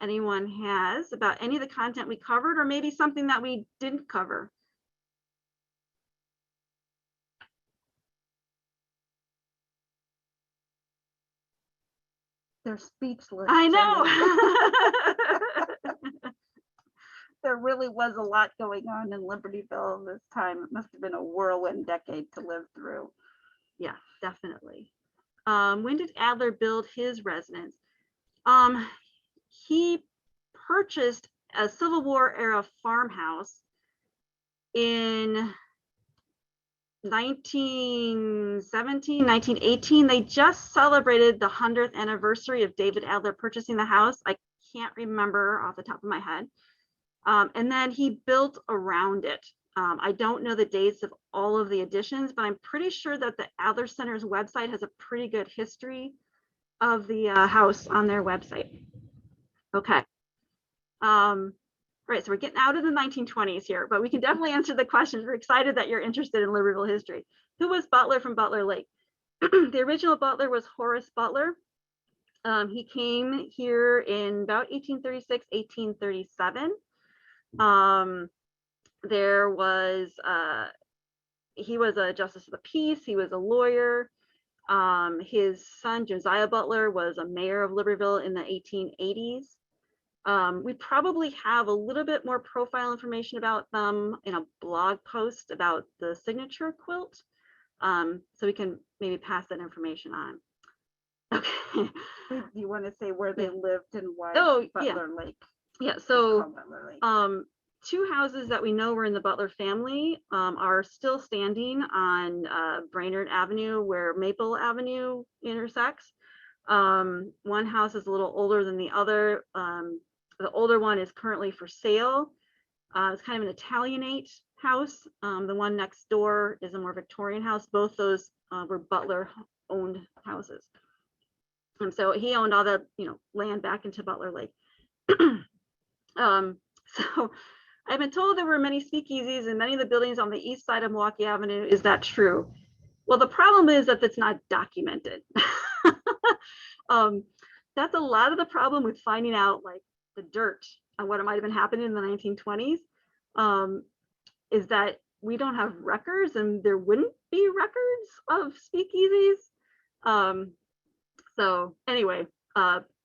[SPEAKER 1] anyone has about any of the content we covered, or maybe something that we didn't cover?
[SPEAKER 2] They're speechless.
[SPEAKER 1] I know.
[SPEAKER 2] There really was a lot going on in Libertyville this time. It must have been a whirlwind decade to live through.
[SPEAKER 1] Yeah, definitely. When did Adler build his residence? He purchased a Civil War era farmhouse in 1917, 1918. They just celebrated the 100th anniversary of David Adler purchasing the house. I can't remember off the top of my head. And then he built around it. I don't know the dates of all of the additions, but I'm pretty sure that the Adler Center's website has a pretty good history of the house on their website. Okay. Right, so we're getting out of the 1920s here, but we can definitely answer the questions. We're excited that you're interested in Libertyville history. Who was Butler from Butler Lake? The original Butler was Horace Butler. He came here in about 1836, 1837. He was a justice of the peace. He was a lawyer. His son, Josiah Butler, was a mayor of Libertyville in the 1880s. We probably have a little bit more profile information about them in a blog post about the signature quilt. So we can maybe pass that information on. Okay.
[SPEAKER 2] Do you want to say where they lived and why Butler Lake?
[SPEAKER 1] Yeah, so two houses that we know were in the Butler family are still standing on Brainerd Avenue where Maple Avenue intersects. One house is a little older than the other. The older one is currently for sale. It's kind of an Italianate house. The one next door is a more Victorian house. Both those were Butler owned houses. And so he owned all the land back into Butler Lake. So I've been told there were many speakeasies in many of the buildings on the east side of Milwaukee Avenue. Is that true? Well, the problem is that it's not documented. That's a lot of the problem with finding out like the dirt what might have been happening in the 1920s, is that we don't have records, and there wouldn't be records of speakeasies. So anyway,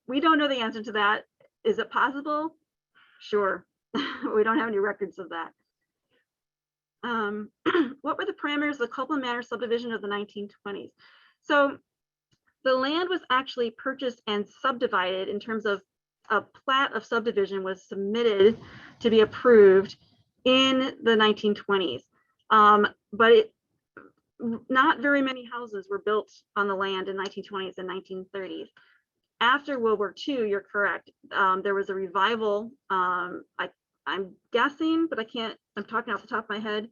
[SPEAKER 1] we don't know the answer to that. Is it possible? Sure. We don't have any records of that. What were the parameters of the Copeland Manor subdivision of the 1920s? So the land was actually purchased and subdivided in terms of a plat of subdivision was submitted to be approved in the 1920s. But not very many houses were built on the land in 1920s and 1930s. After World War II, you're correct. There was a revival. I'm guessing, but I'm talking off the top of my head,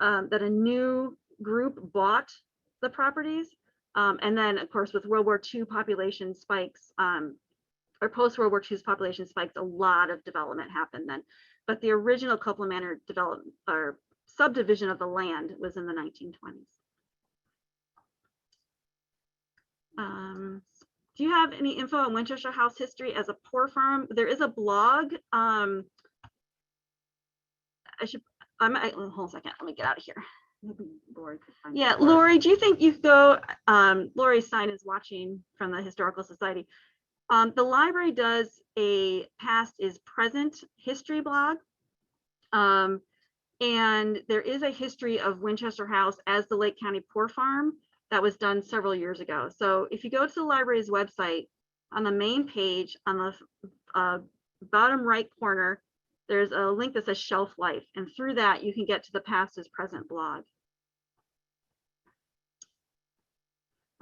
[SPEAKER 1] that a new group bought the properties. And then, of course, with World War II population spikes, or post-World War II's population spikes, a lot of development happened then. But the original Copeland Manor development or subdivision of the land was in the 1920s. Do you have any info on Winchester House history as a poor farm? There is a blog. Hold on a second. Let me get out of here.
[SPEAKER 2] Maybe Lori could find
[SPEAKER 1] Yeah,
[SPEAKER 2] it.
[SPEAKER 1] Lori, do you think you could go? Lori Stein is watching from the Historical Society. The library does a past is present history blog. And there is a history of Winchester House as the Lake County Poor Farm that was done several years ago. So if you go to the library's website, on the main page, on the bottom right corner, there's a link that says shelf life. And through that, you can get to the past is present blog.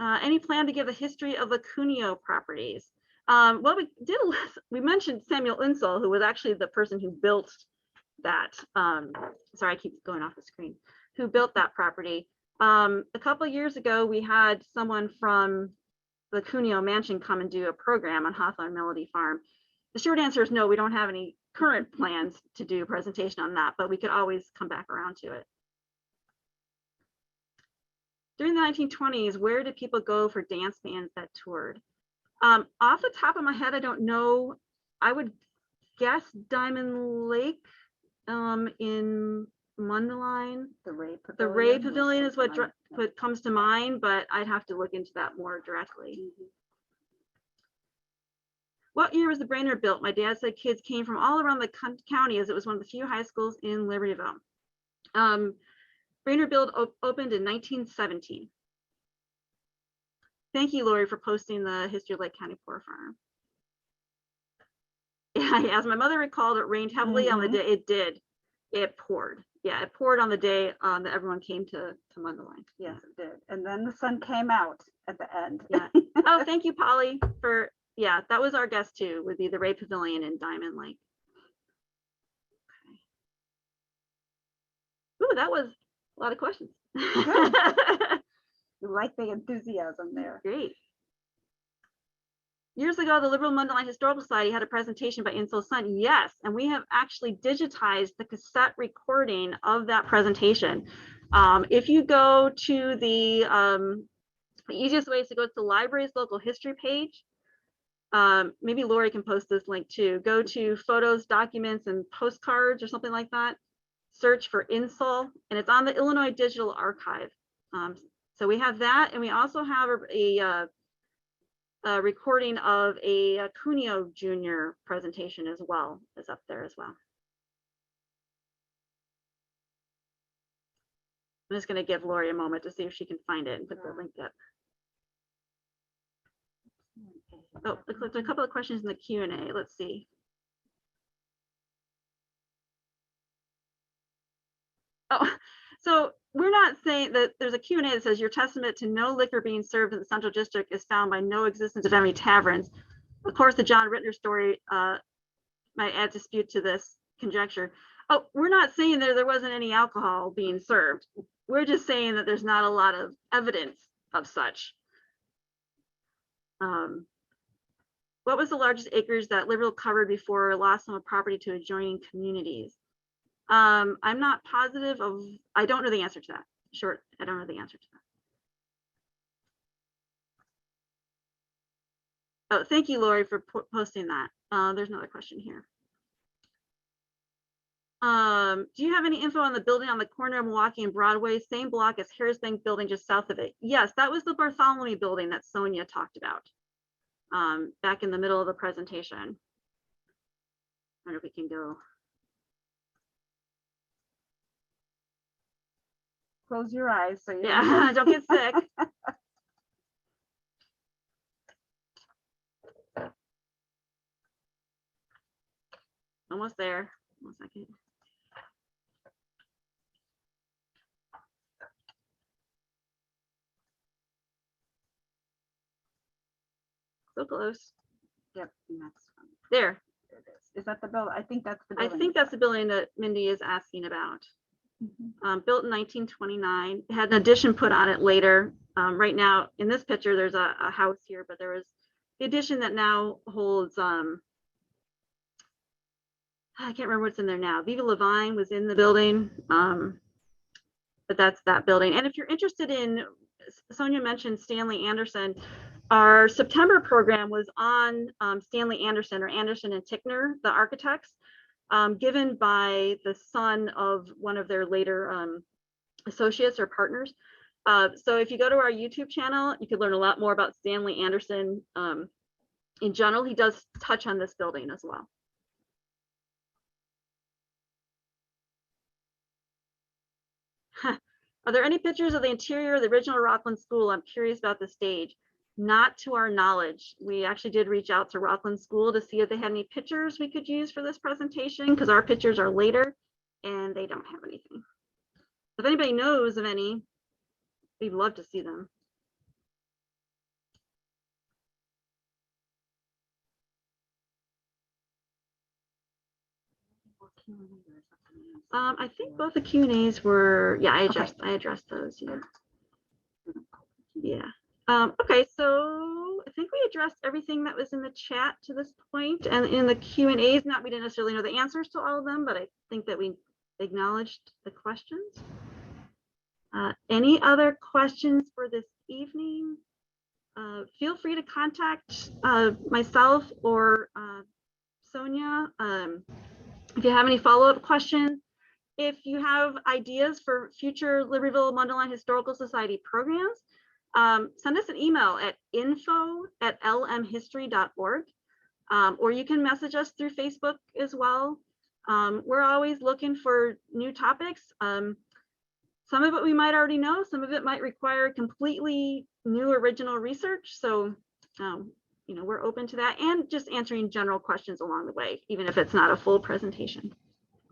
[SPEAKER 1] Any plan to give a history of the Cuneo properties? Well, we mentioned Samuel Insull, who was actually the person who built that. Sorry, I keep going off the screen. Who built that property? A couple of years ago, we had someone from the Cuneo Mansion come and do a program on Hawthorne Melody Farm. The short answer is no, we don't have any current plans to do a presentation on that, but we could always come back around to it. During the 1920s, where did people go for dance bands that toured? Off the top of my head, I don't know. I would guess Diamond Lake in Mundelein.
[SPEAKER 2] The Ray Pavilion.
[SPEAKER 1] The Ray Pavilion is what comes to mind, but I'd have to look into that more directly. Mm-hmm. What year was the Brainerd built? My dad said kids came from all around the county, as it was one of the few high schools in Libertyville. Brainerd opened in 1917. Thank you, Lori, for posting the history of Lake County Poor Farm. Yeah, as my mother recalled, it rained heavily on the day. It did. It poured. Yeah, it poured on the day that everyone came to Mundelein.
[SPEAKER 2] Yes, it did. And then the sun came out at the end.
[SPEAKER 1] Yeah. Oh, thank you, Polly, for, yeah, that was our guest too, would be the Ray Pavilion in Diamond Lake. Okay. Ooh, that was a lot of questions.
[SPEAKER 2] You like the enthusiasm there.
[SPEAKER 1] Great. Years ago, the Libertyville-Mundelein Historical Society had a presentation by Insull's son. Yes, and we have actually digitized the cassette recording of that presentation. If you go to the easiest way is to go to the library's local history page. Maybe Lori can post this link too. Go to photos, documents, and postcards or something like that. Search for Insull, and it's on the Illinois Digital Archive. So we have that, and we also have a recording of a Cuneo Jr. presentation as well, is up there as well. I'm just going to give Lori a moment to see if she can find it and put the link up. Oh, looks like there's a couple of questions in the Q&A. Let's see. Oh, so we're not saying that there's a Q&A that says your testament to no liquor being served in the Central District is found by no existence of any taverns. Of course, the John Rittner story might add dispute to this conjecture. Oh, we're not saying that there wasn't any alcohol being served. We're just saying that there's not a lot of evidence of such. What was the largest acreage that Libertyville covered before lost some property to adjoining communities? I'm not positive of, I don't know the answer to that. Short, I don't know the answer to that. Oh, thank you, Lori, for posting that. There's another question here. Do you have any info on the building on the corner of Milwaukee and Broadway? Same block as Harris Bank building just south of it. Yes, that was the Bartholomew building that Sonia talked about back in the middle of the presentation. I wonder if we can go.
[SPEAKER 2] Close your eyes so you
[SPEAKER 1] Yeah, don't get sick. Almost there. 1 second. So close.
[SPEAKER 2] Yep, next one.
[SPEAKER 1] There.
[SPEAKER 2] There it is. Is that the building? I think that's the
[SPEAKER 1] I
[SPEAKER 2] building.
[SPEAKER 1] think that's the building that Mindy is asking about. Built in 1929. It had an addition put on it later. Right now, in this picture, there's a house here, but there was the addition that now holds, I can't remember what's in there now. Libertyville-Mundelein was in the building, but that's that building. And if you're interested in, Sonia mentioned Stanley Anderson. Our September program was on Stanley Anderson, or Anderson and Tickner, the architects, given by the son of one of their later associates or partners. So if you go to our YouTube channel, you could learn a lot more about Stanley Anderson. In general, he does touch on this building as well. Are there any pictures of the interior of the original Rockland School? I'm curious about the stage. Not to our knowledge. We actually did reach out to Rockland School to see if they had any pictures we could use for this presentation, because our pictures are later and they don't have anything. If anybody knows of any, we'd love to see them. I think both the Q&As were, yeah, I addressed those, yeah. Yeah. Okay, so I think we addressed everything that was in the chat to this point, and in the Q&As, not we didn't necessarily know the answers to all of them, but I think that we acknowledged the questions. Any other questions for this evening? Feel free to contact myself or Sonia if you have any follow-up questions. If you have ideas for future Libertyville-Mundelein Historical Society programs, send us an email at info@lmhistory.org, or you can message us through Facebook as well. We're always looking for new topics. Some of it we might already know, some of it might require completely new original research. So, you know, we're open to that, and just answering general questions along the way, even if it's not a full presentation.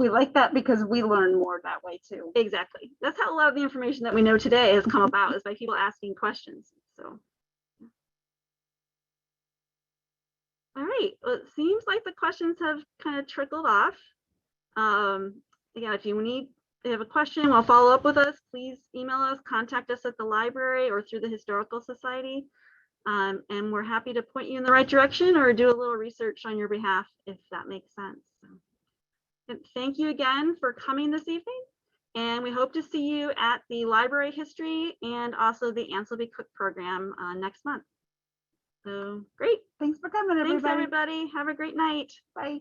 [SPEAKER 2] We like that because we learn more that way too.
[SPEAKER 1] Exactly. That's how a lot of the information that we know today has come about, is by people asking questions. So, all right. Well, it seems like the questions have kind of trickled off. Again, if you have a question, want to follow up with us, please email us, contact us at the library or through the Historical Society. And we're happy to point you in the right direction or do a little research on your behalf, if that makes sense. So, thank you again for coming this evening. And we hope to see you at the Library History and also the Anselby Cook program next month. So great.
[SPEAKER 2] Thanks for coming, everybody.
[SPEAKER 1] Thanks, everybody. Have a great night.
[SPEAKER 2] Bye.